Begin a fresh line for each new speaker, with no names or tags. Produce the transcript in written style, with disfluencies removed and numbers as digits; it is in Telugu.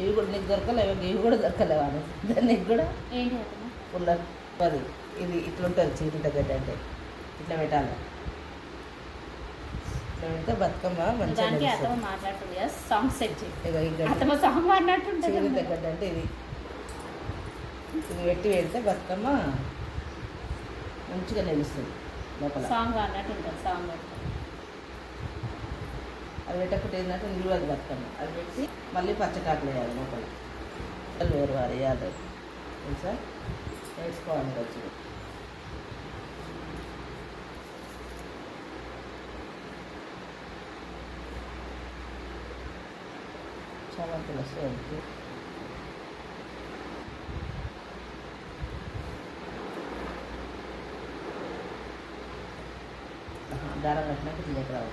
ఇవి కూడా నీకు దొరకలేవు, ఇవి కూడా దొరకలేవు అని నీకు కూడా
ఏంటి అతను
పుల్ల అది ఇది ఇట్లా ఉంటుంది చింతగడ్డ అంటే ఇట్లా పెట్టాలి. ఇట్లా పెడితే బతుకమ్మ మంచిగా
దానికి
నిలుస్తుంది.
అతను మాట్లాడుతుంది కదా సాంగ్ సెట్ చేయి.
ఇక ఈ గడ్డ
అతను సాంగ్ మాట్లాడుతుంటుంది.
చింతగడ్డ అంటే ఇది పెట్టి పెడితే బతుకమ్మ మంచిగా నిలుస్తుంది లోపల.
సాంగ్ అన్నట్టు ఉంటుంది. సాంగ్ పెడతాం.
అది పెట్టకపోతే ఏంటంటే నిలువది బతుకమ్మ. అది పెట్టి మళ్ళీ పచ్చటాకులు వేయాలి లోపల. వేరు వారు వేయాలి తెలుసా, వేసుకోవాలి వచ్చి. చామంతులు వస్తాయి. దారం కట్టినాక తీయక రావు.